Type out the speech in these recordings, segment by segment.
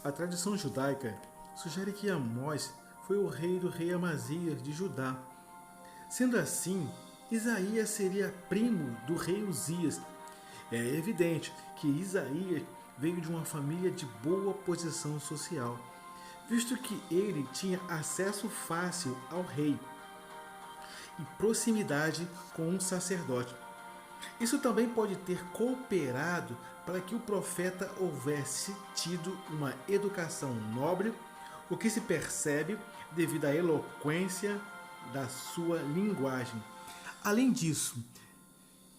A tradição judaica sugere que Amós foi o rei do rei Amazias de Judá. Sendo assim, Isaías seria primo do rei Uzias. É evidente que Isaías veio de uma família de boa posição social, visto que ele tinha acesso fácil ao rei e proximidade com um sacerdote. Isso também pode ter cooperado para que o profeta houvesse tido uma educação nobre, o que se percebe devido à eloquência da sua linguagem. Além disso,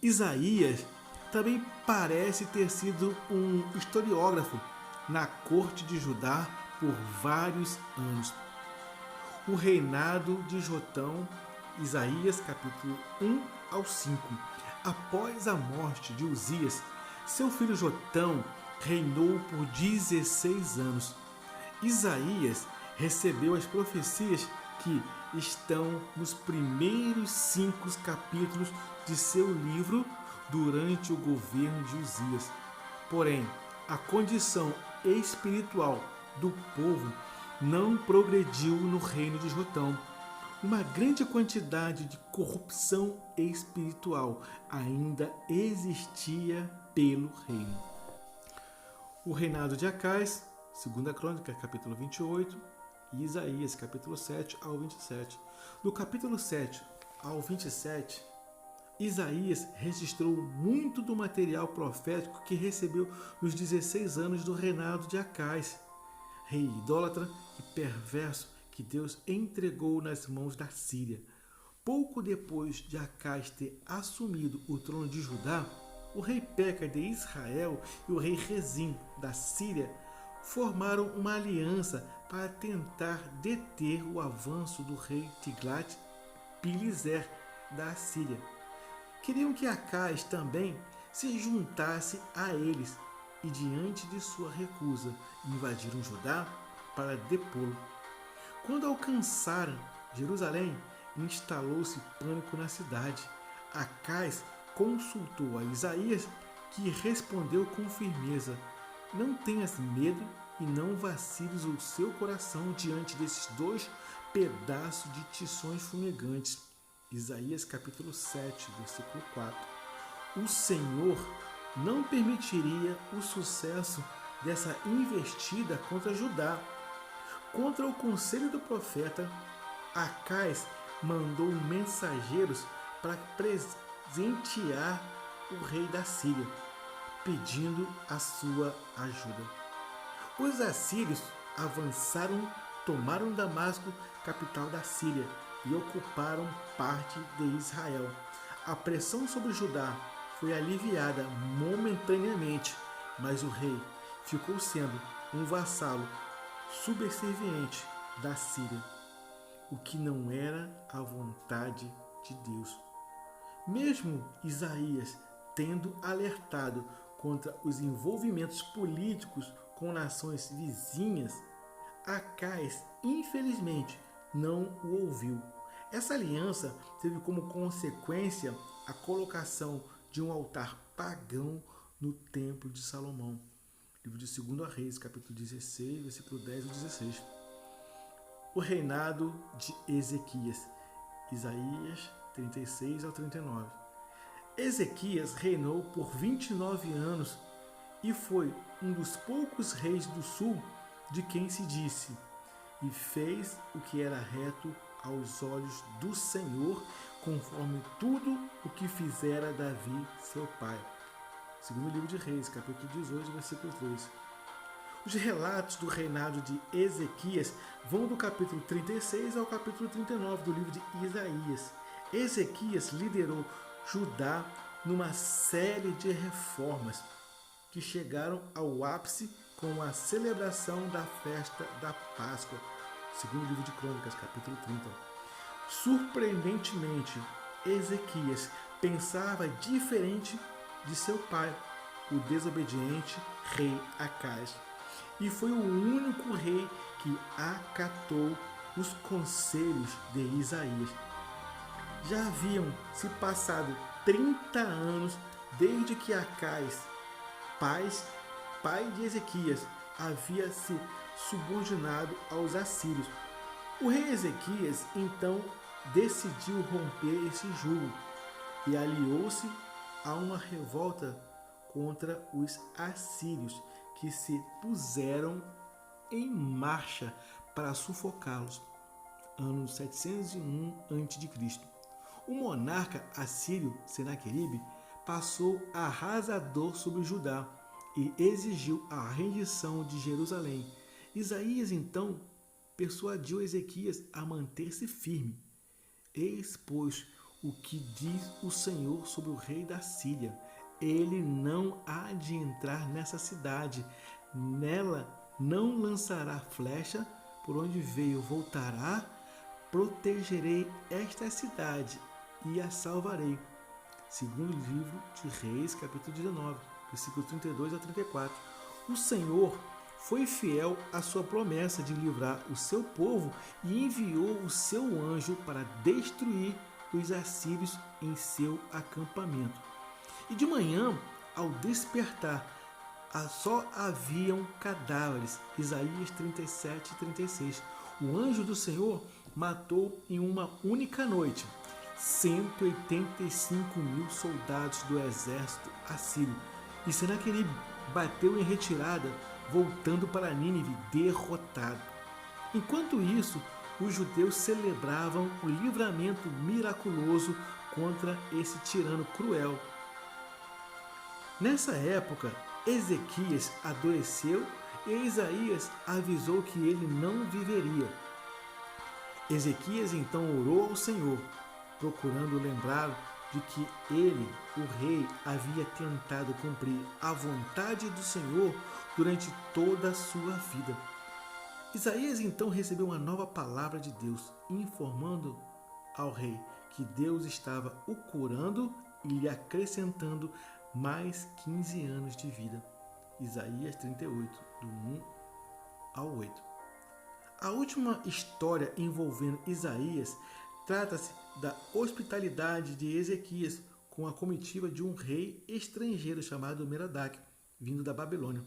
Isaías também parece ter sido um historiógrafo na corte de Judá por vários anos. O reinado de Jotão, Isaías capítulo 1 ao 5. Após a morte de Uzias, seu filho Jotão reinou por 16 anos. Isaías recebeu as profecias que estão nos primeiros 5 capítulos de seu livro durante o governo de Uzias. Porém, a condição espiritual do povo não progrediu no reino de Jotão. Uma grande quantidade de corrupção espiritual ainda existia pelo reino. O reinado de Acais, 2 Crônicas, capítulo 28, e Isaías, capítulo 7 ao 27. Do capítulo 7 ao 27, Isaías registrou muito do material profético que recebeu nos 16 anos do reinado de Acais, rei idólatra e perverso que Deus entregou nas mãos da Síria. Pouco depois de Acais ter assumido o trono de Judá, o rei Peca de Israel e o rei Rezim da Síria formaram uma aliança para tentar deter o avanço do rei Tiglat-Pileser da Síria. Queriam que Acais também se juntasse a eles e, diante de sua recusa, invadiram Judá para depô-lo. Quando alcançaram Jerusalém, instalou-se pânico na cidade. Acais consultou a Isaías, que respondeu com firmeza: não tenhas medo e não vaciles o seu coração diante desses 2 pedaços de tições fumegantes. Isaías capítulo 7, versículo 4. O Senhor não permitiria o sucesso dessa investida contra Judá. Contra o conselho do profeta, Acais mandou mensageiros para presentear o rei da Síria, pedindo a sua ajuda. Os assírios avançaram, tomaram Damasco, capital da Síria, e ocuparam parte de Israel. A pressão sobre Judá foi aliviada momentaneamente, mas o rei ficou sendo um vassalo subserviente da Síria, o que não era a vontade de Deus. Mesmo Isaías tendo alertado contra os envolvimentos políticos com nações vizinhas, Acais, infelizmente, não o ouviu. Essa aliança teve como consequência a colocação de um altar pagão no Templo de Salomão. Livro de 2 Reis, capítulo 16, versículo 10 e 16. O reinado de Ezequias, Isaías 36 ao 39. Ezequias reinou por 29 anos e foi um dos poucos reis do sul de quem se disse: e fez o que era reto aos olhos do Senhor, conforme tudo o que fizera Davi, seu pai. Segundo livro de Reis, capítulo 18, versículo 3. Os relatos do reinado de Ezequias vão do capítulo 36 ao capítulo 39 do livro de Isaías. Ezequias liderou Judá numa série de reformas que chegaram ao ápice com a celebração da festa da Páscoa. Segundo livro de Crônicas, capítulo 30. Surpreendentemente, Ezequias pensava diferente de seu pai, o desobediente rei Acais, e foi o único rei que acatou os conselhos de Isaías. Já haviam se passado 30 anos desde que Acais, pai de Ezequias, havia se subordinado aos assírios. O rei Ezequias então decidiu romper esse jugo e aliou-se a uma revolta contra os assírios, que se puseram em marcha para sufocá-los, ano 701 a.C. O monarca assírio Senaqueribe passou arrasador sobre Judá e exigiu a rendição de Jerusalém. Isaías então persuadiu Ezequias a manter-se firme. Eis, pois, o que diz o Senhor sobre o rei da Síria: ele não há de entrar nessa cidade, nela não lançará flecha, por onde veio voltará, protegerei esta cidade e a salvarei. Segundo livro de Reis, capítulo 19, versículos 32 a 34. O Senhor foi fiel à sua promessa de livrar o seu povo e enviou o seu anjo para destruir os assírios em seu acampamento. E de manhã, ao despertar, só haviam cadáveres. Isaías 37 e 36. O anjo do Senhor matou em uma única noite 185.000 soldados do exército assírio. E Senaqueribe bateu em retirada, voltando para Nínive derrotado. Enquanto isso, os judeus celebravam o livramento miraculoso contra esse tirano cruel. Nessa época, Ezequias adoeceu e Isaías avisou que ele não viveria. Ezequias então orou ao Senhor, procurando lembrá-lo de que ele, o rei, havia tentado cumprir a vontade do Senhor durante toda a sua vida. Isaías então recebeu uma nova palavra de Deus, informando ao rei que Deus estava o curando e lhe acrescentando mais 15 anos de vida. Isaías 38, do 1 ao 8. A última história envolvendo Isaías trata-se da hospitalidade de Ezequias com a comitiva de um rei estrangeiro chamado Merodach, vindo da Babilônia,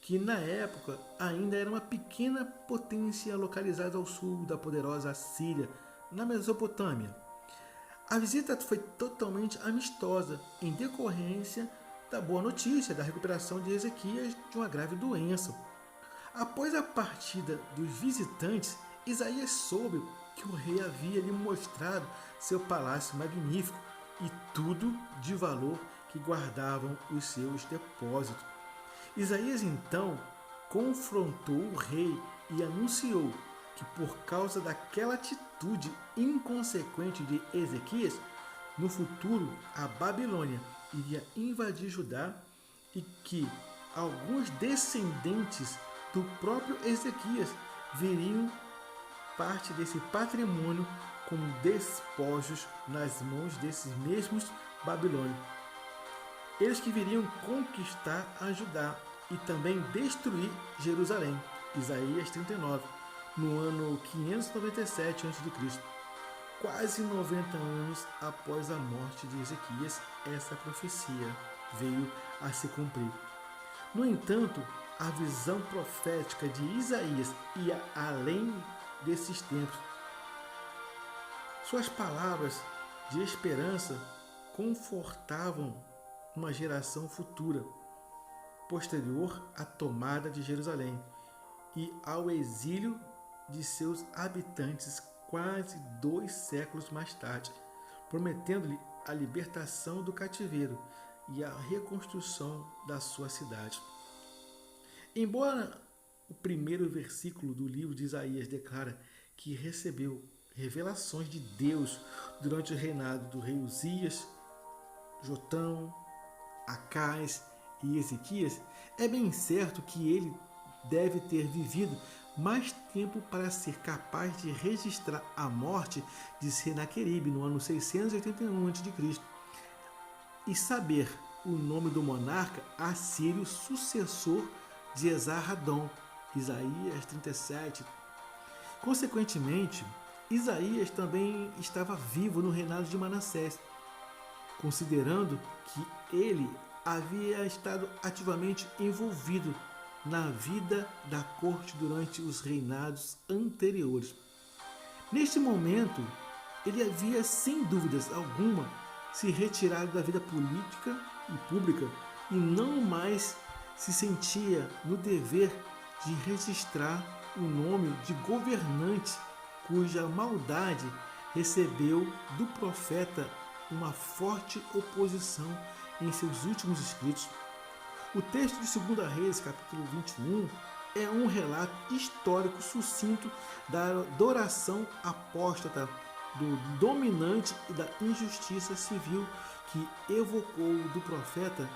que na época ainda era uma pequena potência localizada ao sul da poderosa Assíria, na Mesopotâmia. A visita foi totalmente amistosa, em decorrência da boa notícia da recuperação de Ezequias de uma grave doença. Após a partida dos visitantes, Isaías soube que o rei havia lhe mostrado seu palácio magnífico e tudo de valor que guardavam os seus depósitos. Isaías então confrontou o rei e anunciou que por causa daquela atitude inconsequente de Ezequias, no futuro a Babilônia iria invadir Judá e que alguns descendentes do próprio Ezequias viriam parte desse patrimônio como despojos nas mãos desses mesmos babilônios. Eles que viriam conquistar a Judá e também destruir Jerusalém. Isaías 39, no ano 597 a.C. Quase 90 anos após a morte de Ezequias, essa profecia veio a se cumprir. No entanto, a visão profética de Isaías ia além desses tempos. Suas palavras de esperança confortavam uma geração futura, posterior à tomada de Jerusalém e ao exílio de seus habitantes quase 2 séculos mais tarde, prometendo-lhe a libertação do cativeiro e a reconstrução da sua cidade. Embora o primeiro versículo do livro de Isaías declara que recebeu revelações de Deus durante o reinado do rei Uzias, Jotão, Acais e Ezequias, é bem certo que ele deve ter vivido mais tempo para ser capaz de registrar a morte de Senaqueribe no ano 681 a.C. e saber o nome do monarca assírio sucessor de Esarhadon, Isaías 37. Consequentemente, Isaías também estava vivo no reinado de Manassés, considerando que ele havia estado ativamente envolvido na vida da corte durante os reinados anteriores. Neste momento, ele havia, sem dúvidas alguma, se retirado da vida política e pública e não mais se sentia no dever de registrar o nome de governante cuja maldade recebeu do profeta uma forte oposição em seus últimos escritos. O texto de 2 Reis, capítulo 21, é um relato histórico sucinto da adoração apóstata do dominante e da injustiça civil que evocou do profeta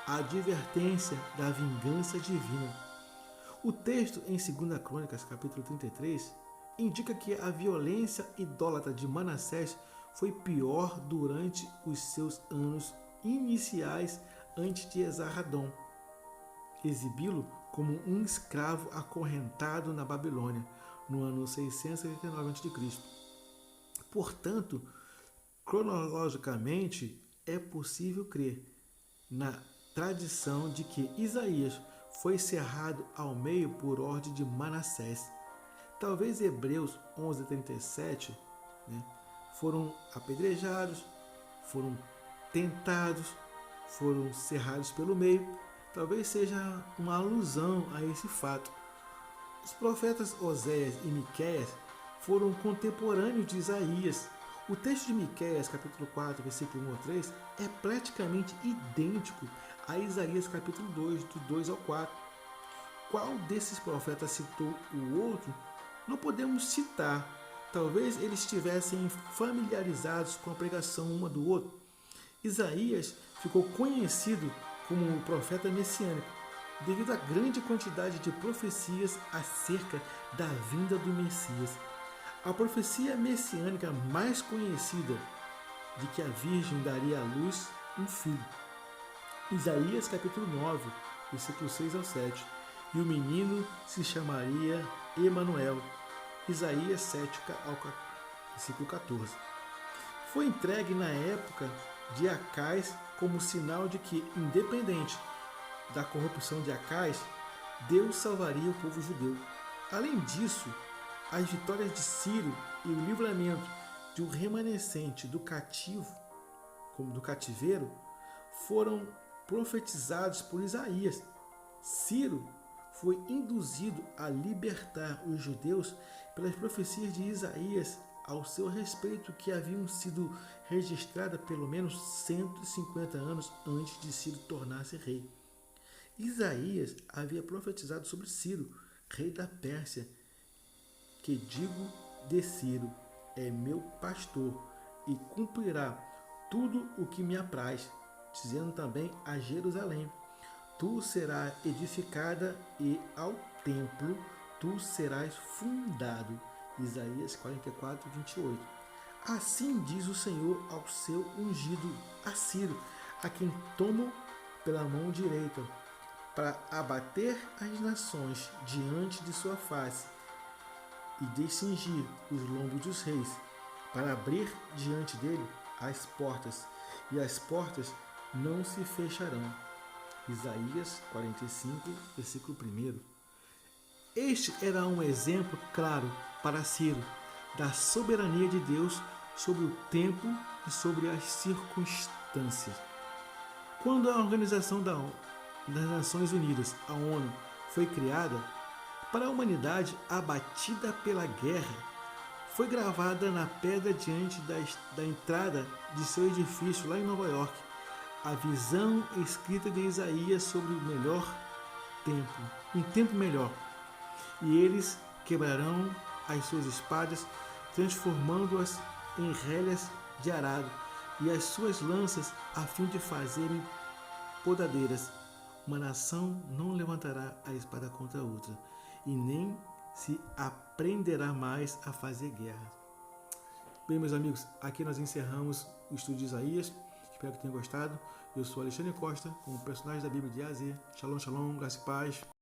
a advertência da vingança divina. O texto em 2 Crônicas, capítulo 33, indica que a violência idólatra de Manassés foi pior durante os seus anos iniciais antes de Esarhadon exibi-lo como um escravo acorrentado na Babilônia, no ano 679 a.C. Portanto, cronologicamente, é possível crer na tradição de que Isaías foi cerrado ao meio por ordem de Manassés. Talvez Hebreus 11:37, foram apedrejados, foram tentados, foram cerrados pelo meio. Talvez seja uma alusão a esse fato. Os profetas Oséias e Miqueias foram contemporâneos de Isaías. O texto de Miqueias, capítulo 4, versículo 1 a 3, é praticamente idêntico a Isaías, capítulo 2, do 2 ao 4. Qual desses profetas citou o outro? Não podemos citar. Talvez eles estivessem familiarizados com a pregação uma do outro. Isaías ficou conhecido como o profeta messiânico, devido à grande quantidade de profecias acerca da vinda do Messias. A profecia messiânica mais conhecida de que a Virgem daria à luz um filho. Isaías capítulo 9, versículos 6 ao 7. E o menino se chamaria Emanuel. Isaías 7, versículo 14. Foi entregue na época de Acais como sinal de que, independente da corrupção de Acais, Deus salvaria o povo judeu. Além disso, as vitórias de Ciro e o livramento de um remanescente do cativeiro, foram profetizados por Isaías. Ciro foi induzido a libertar os judeus pelas profecias de Isaías ao seu respeito, que haviam sido registradas pelo menos 150 anos antes de Ciro tornar-se rei. Isaías havia profetizado sobre Ciro, rei da Pérsia, que digo de Ciro, é meu pastor, e cumprirá tudo o que me apraz, dizendo também a Jerusalém, tu serás edificada e ao templo tu serás fundado. Isaías 44, 28. Assim diz o Senhor ao seu ungido, a Ciro, a quem tomo pela mão direita, para abater as nações diante de sua face, e descingir os lombos dos reis, para abrir diante dele as portas, e as portas não se fecharão. Isaías 45, versículo 1. Este era um exemplo claro para Ciro da soberania de Deus sobre o tempo e sobre as circunstâncias. Quando a Organização das Nações Unidas, a ONU, foi criada, para a humanidade abatida pela guerra, foi gravada na pedra diante da entrada de seu edifício lá em Nova York a visão escrita de Isaías sobre o melhor tempo, um tempo melhor. E eles quebrarão as suas espadas, transformando-as em relhas de arado, e as suas lanças a fim de fazerem podadeiras. Uma nação não levantará a espada contra a outra, e nem se aprenderá mais a fazer guerra. Bem, meus amigos, aqui nós encerramos o estudo de Isaías. Espero que tenham gostado. Eu sou Alexandre Costa, como personagem da Bíblia de A a Z. Shalom, shalom, graça e paz.